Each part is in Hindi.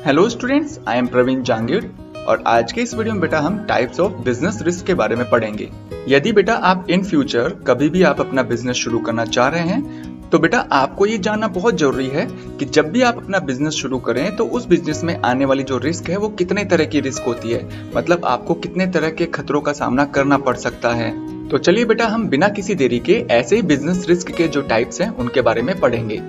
Hello students, I am Praveen Jangir और आज के इस वीडियो में बेटा हम टाइप्स ऑफ बिजनेस रिस्क के बारे में पढ़ेंगे। यदि बेटा आप इन फ्यूचर कभी भी आप अपना बिजनेस शुरू करना चाह रहे हैं तो बेटा आपको ये जानना बहुत जरूरी है कि जब भी आप अपना बिजनेस शुरू करें तो उस बिजनेस में आने वाली जो रिस्क है वो कितने तरह की रिस्क होती है, मतलब आपको कितने तरह के खतरों का सामना करना पड़ सकता है। तो चलिए बेटा हम बिना किसी देरी के ऐसे ही बिजनेस रिस्क के जो टाइप्स हैं उनके बारे में पढ़ेंगे।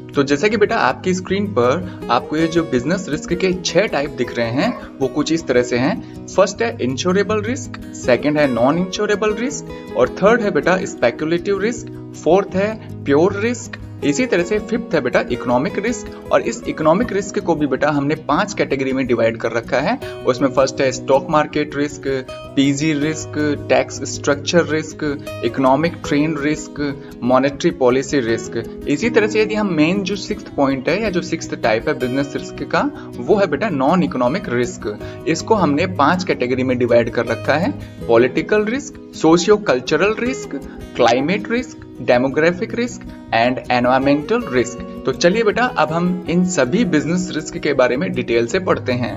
तो जैसे कि बेटा आपकी स्क्रीन पर आपको ये जो बिजनेस रिस्क के 6 टाइप दिख रहे हैं वो कुछ इस तरह से हैं। फर्स्ट है इंश्योरेबल रिस्क, सेकंड है नॉन इंश्योरेबल रिस्क और थर्ड है बेटा स्पेकुलेटिव रिस्क, फोर्थ है प्योर रिस्क, इसी तरह से फिफ्थ है बेटा इकोनॉमिक रिस्क। और इस इकोनॉमिक रिस्क को भी बेटा हमने 5 कैटेगरी में डिवाइड कर रखा है। उसमें फर्स्ट है stock market risk, PG risk, tax structure risk, economic trend risk, monetary policy risk. इसी तरह से यदि हम मेन जो 6th पॉइंट है या जो 6th टाइप है बिजनेस रिस्क का वो है बेटा नॉन इकोनॉमिक रिस्क। इसको हमने 5 कैटेगरी में डिवाइड कर रखा है। Political risk, socio cultural risk, climate risk, demographic risk and environmental risk. तो चलिए बेटा अब हम इन सभी बिजनेस रिस्क के बारे में डिटेल से पढ़ते हैं।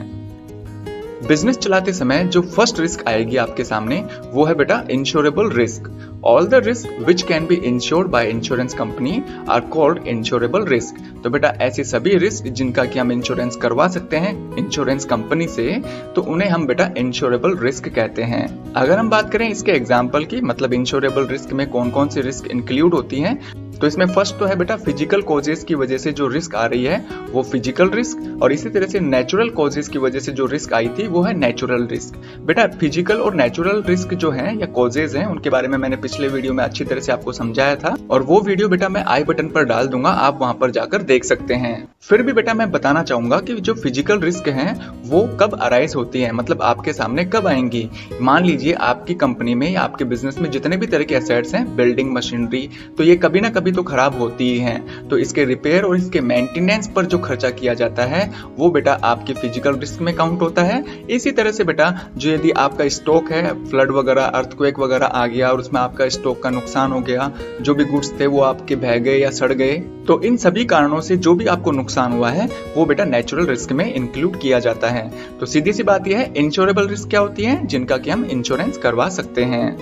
बिजनेस चलाते समय जो फर्स्ट रिस्क आएगी आपके सामने वो है बेटा insurable risk. All the risk which can be insured by insurance company are called insurable risk. तो बेटा ऐसे सभी रिस्क जिनका कि हम इंश्योरेंस करवा सकते हैं इंश्योरेंस कंपनी से तो उन्हें हम बेटा इंश्योरेबल रिस्क कहते हैं। अगर हम बात करें इसके एग्जाम्पल की, मतलब इंश्योरेबल रिस्क में कौन कौन सी रिस्क इंक्लूड होती हैं, तो इसमें फर्स्ट तो है बेटा फिजिकल कॉजेस की वजह से जो रिस्क आ रही है वो फिजिकल रिस्क, और इसी तरह से नेचुरल कॉजेस की वजह से जो रिस्क आई थी वो है नेचुरल रिस्क। बेटा फिजिकल और नेचुरल रिस्क जो है या कॉजेज हैं उनके बारे में मैंने पिछले वीडियो में अच्छी तरह से आपको समझाया था और वो वीडियो बेटा मैं आई बटन पर डाल दूंगा, आप वहां पर जाकर देख सकते हैं। फिर भी बेटा मैं बताना चाहूंगा कि जो फिजिकल रिस्क है वो कब अराइज होती है, मतलब आपके सामने कब आएंगी। मान लीजिए आपकी कंपनी में या आपके बिजनेस में जितने भी तरह के एसेट्स हैं, बिल्डिंग, मशीनरी, तो ये कभी ना कभी तो खराब होती ही हैं। तो इसके रिपेयर और इसके मेंटेनेंस पर जो खर्चा किया जाता है वो बेटा आपके फिजिकल रिस्क में काउंट होता है। इसी तरह से बेटा जो यदि आपका स्टॉक है, फ्लड वगैरह, अर्थक्वेक वगैरह आ गया और उसमें आपका स्टॉक का नुकसान हो गया, जो भी गुड्स थे वो आपके बह गए या सड़ गए, तो इन सभी कारणों से जो भी आपको नुकसान हुआ है वो बेटा नेचुरल रिस्क में इंक्लूड किया जाता है। तो सीधी सी बात यह है इंश्योरेबल रिस्क क्या होती है, जिनका कि हम इंश्योरेंस करवा सकते हैं।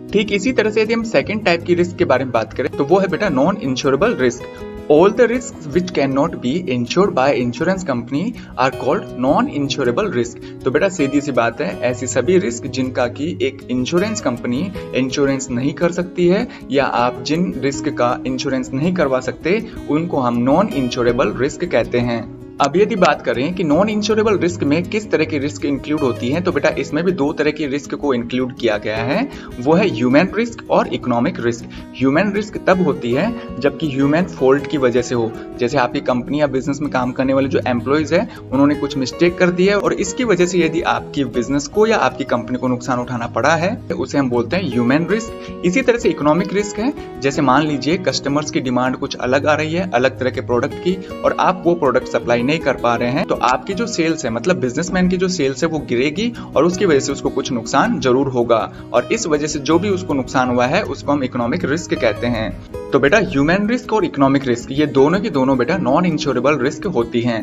ठीक इसी तरह से यदि हम सेकंड टाइप की रिस्क के बारे में बात करें तो वो है बेटा non insurable risk. All the risk which can not be insured by insurance company are called non insurable risk. तो बेटा सीधी सी बात है ऐसी सभी रिस्क जिनका की एक इंश्योरेंस कंपनी इंश्योरेंस नहीं कर सकती है या आप जिन रिस्क का इंश्योरेंस नहीं करवा सकते उनको हम नॉन इंश्योरेबल रिस्क कहते हैं। अब यदि बात करें कि नॉन इंश्योरेबल रिस्क में किस तरह की रिस्क इंक्लूड होती है तो बेटा इसमें भी 2 तरह की रिस्क को इंक्लूड किया गया है, वो है ह्यूमन रिस्क और इकोनॉमिक रिस्क। ह्यूमन रिस्क तब होती है जबकि ह्यूमन फॉल्ट की वजह से हो, जैसे आपकी कंपनी या बिजनेस में काम करने वाले जो एम्प्लॉइज है उन्होंने कुछ मिस्टेक कर दी है और इसकी वजह से यदि आपकी बिजनेस को या आपकी कंपनी को नुकसान उठाना पड़ा है तो उसे हम बोलते हैं ह्यूमन रिस्क। इसी तरह से इकोनॉमिक रिस्क है, जैसे मान लीजिए कस्टमर्स की डिमांड कुछ अलग आ रही है, अलग तरह के प्रोडक्ट की, और आप वो प्रोडक्ट सप्लाई नहीं कर पा रहे हैं तो आपकी जो सेल्स है, मतलब बिजनेसमैन की जो सेल्स है वो गिरेगी और उसकी वजह से उसको कुछ नुकसान जरूर होगा, और इस वजह से जो भी उसको नुकसान हुआ है उसको हम इकोनॉमिक रिस्क कहते हैं। तो बेटा ह्यूमन रिस्क और इकोनॉमिक रिस्क ये दोनों की दोनों बेटा नॉन इंश्योरेबल रिस्क होती हैं।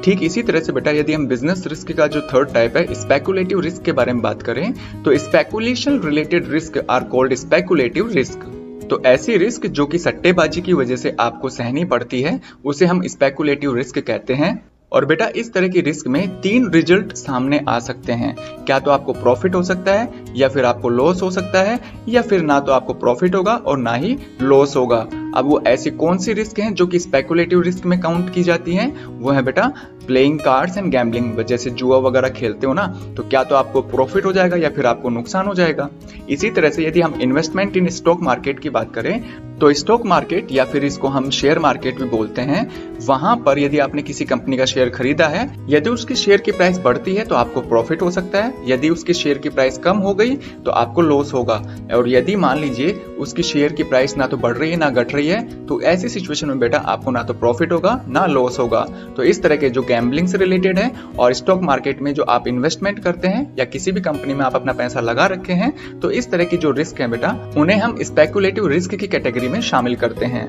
ठीक इसी तरह से बेटा यदि हम बिजनेस रिस्क का जो थर्ड टाइप है स्पेकुलेटिव रिस्क के बारे में बात करें तो speculation related risk are called speculative risk. तो ऐसी रिस्क जो कि सट्टेबाजी की वजह से आपको सहनी पड़ती है उसे हम स्पेकुलेटिव रिस्क कहते हैं। और बेटा इस तरह की रिस्क में 3 रिजल्ट सामने आ सकते हैं, क्या तो आपको प्रॉफिट हो सकता है या फिर आपको लॉस हो सकता है या फिर ना तो आपको प्रॉफिट होगा और ना ही लॉस होगा। अब वो ऐसी कौन सी रिस्क हैं जो कि स्पेकुलेटिव रिस्क में काउंट की जाती हैं, वो है बेटा प्लेइंग कार्ड्स एंड गैम्बलिंग। जैसे जुआ वगैरह खेलते हो ना, तो क्या तो आपको प्रॉफिट हो जाएगा या फिर आपको नुकसान हो जाएगा। इसी तरह से यदि हम इन्वेस्टमेंट इन स्टॉक मार्केट की बात करें तो स्टॉक मार्केट या फिर इसको हम शेयर मार्केट भी बोलते हैं, वहां पर यदि आपने किसी कंपनी का शेयर खरीदा है, यदि उसकी शेयर की प्राइस बढ़ती है तो आपको प्रॉफिट हो सकता है, यदि उसकी शेयर की प्राइस कम हो गई तो आपको लॉस होगा, और यदि मान लीजिए उसकी शेयर की प्राइस ना तो बढ़ रही है ना घट रही है तो ऐसी सिचुएशन में बेटा आपको ना तो प्रॉफिट होगा ना लॉस होगा। तो इस तरह के जो गैम्बलिंग से रिलेटेड है और स्टॉक मार्केट में जो आप इन्वेस्टमेंट करते हैं या किसी भी कंपनी में आप अपना पैसा लगा रखे हैं, तो इस तरह की जो रिस्क है बेटा उन्हें हम स्पेकुलेटिव रिस्क की कैटेगरी में शामिल करते हैं।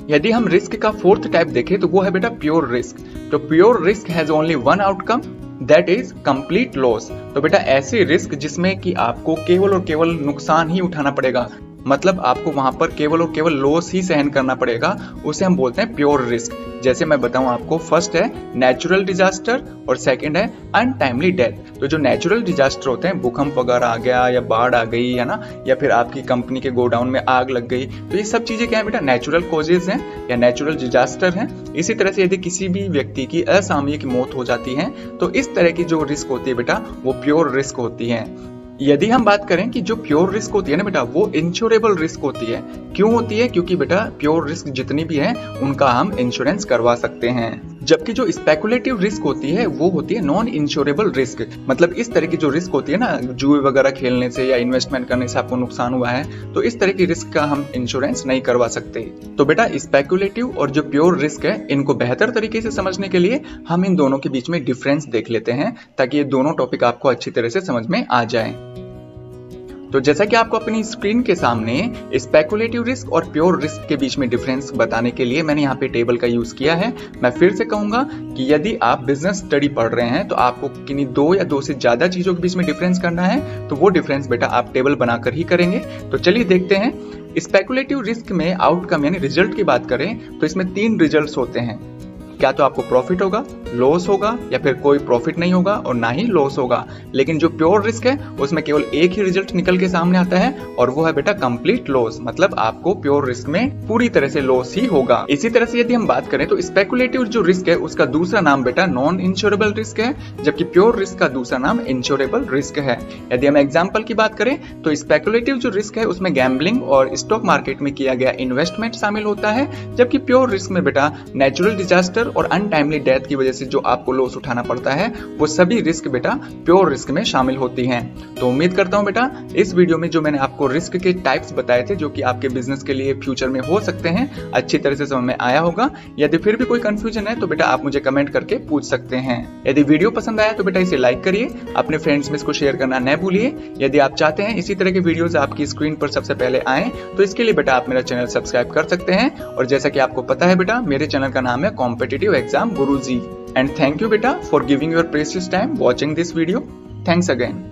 यदि हम रिस्क का फोर्थ टाइप देखें तो वो है बेटा प्योर रिस्क। तो pure risk has only one outcome, that is complete loss. तो बेटा ऐसे रिस्क जिसमें कि आपको केवल और केवल नुकसान ही उठाना पड़ेगा, मतलब आपको वहां पर केवल और केवल लॉस ही सहन करना पड़ेगा, उसे हम बोलते हैं प्योर रिस्क। जैसे मैं बताऊं आपको, फर्स्ट है नेचुरल डिजास्टर और सेकंड है अनटाइमली डेथ। तो जो नेचुरल डिजास्टर होते हैं, भूकंप वगैरह आ गया या बाढ़ आ गई है ना, या फिर आपकी कंपनी के गोडाउन में आग लग गई, तो ये सब चीजें क्या है बेटा, नेचुरल कॉजेज हैं या नेचुरल डिजास्टर हैं। इसी तरह से यदि किसी भी व्यक्ति की असामयिक मौत हो जाती है तो इस तरह की जो रिस्क होती है बेटा वो प्योर रिस्क होती है। यदि हम बात करें कि जो प्योर रिस्क होती है ना बेटा, वो इंश्योरेबल रिस्क होती है। क्यों होती है? क्योंकि बेटा प्योर रिस्क जितनी भी है उनका हम इंश्योरेंस करवा सकते हैं। जबकि जो स्पेकुलेटिव रिस्क होती है वो होती है नॉन इंश्योरेबल रिस्क। मतलब इस तरह की जो रिस्क होती है ना, जुए वगैरह खेलने से या इन्वेस्टमेंट करने से आपको नुकसान हुआ है, तो इस तरह की रिस्क का हम इंश्योरेंस नहीं करवा सकते। तो बेटा स्पेकुलेटिव और जो प्योर रिस्क है, इनको बेहतर तरीके से समझने के लिए हम इन दोनों के बीच में डिफरेंस देख लेते हैं, ताकि ये दोनों टॉपिक आपको अच्छी तरह से समझ में आ जाए। तो जैसा कि आपको अपनी स्क्रीन के सामने स्पेकुलेटिव रिस्क और प्योर रिस्क के बीच में डिफरेंस बताने के लिए मैंने यहाँ पे टेबल का यूज किया है। मैं फिर से कहूंगा कि यदि आप बिजनेस स्टडी पढ़ रहे हैं तो आपको किन्हीं दो या दो से ज्यादा चीजों के बीच में डिफरेंस करना है, तो वो डिफरेंस बेटा आप टेबल बनाकर ही करेंगे। तो चलिए देखते हैं। स्पेकुलेटिव रिस्क में आउटकम यानी रिजल्ट की बात करें तो इसमें 3 रिजल्ट्स होते हैं। क्या तो आपको प्रॉफिट होगा, लॉस होगा, या फिर कोई प्रॉफिट नहीं होगा और ना ही लॉस होगा। लेकिन जो प्योर रिस्क है उसमें केवल एक ही रिजल्ट निकल के सामने आता है और वो है बेटा कंप्लीट लॉस। मतलब आपको प्योर रिस्क में पूरी तरह से लॉस ही होगा। इसी तरह से यदि हम बात करें तो स्पेकुलेटिव जो रिस्क है उसका दूसरा नाम बेटा नॉन इंश्योरेबल रिस्क है, जबकि प्योर रिस्क का दूसरा नाम इंश्योरेबल रिस्क है। यदि हम एग्जाम्पल की बात करें तो स्पेकुलेटिव जो रिस्क है उसमें गैम्बलिंग और स्टॉक मार्केट में किया गया इन्वेस्टमेंट शामिल होता है, जबकि प्योर रिस्क में बेटा नेचुरल डिजास्टर और अनटाइमली डेथ की वजह से जो आपको लॉस उठाना पड़ता है, वो सभी रिस्क बेटा प्योर रिस्क में शामिल होती हैं। तो उम्मीद करता हूं बेटा इस वीडियो में जो मैंने आपको रिस्क के टाइप्स बताए थे, जो कि आपके बिजनेस के लिए फ्यूचर में हो सकते हैं, अच्छी तरह से समझ में आया होगा। यदि फिर भी कोई कंफ्यूजन है तो बेटा आप मुझे कमेंट करके पूछ सकते हैं। यदि वीडियो पसंद आया तो बेटा इसे लाइक करिए, अपने फ्रेंड्स में इसको शेयर करना न भूलिए। यदि आप चाहते हैं इसी तरह के वीडियोस आपकी स्क्रीन पर सबसे पहले आए तो इसके लिए बेटा आप मेरा चैनल सब्सक्राइब कर सकते हैं। और जैसा कि आपको पता है बेटा, मेरे चैनल का नाम है competitive exam Guruji. And thank you beta for giving your precious time watching this video. Thanks again.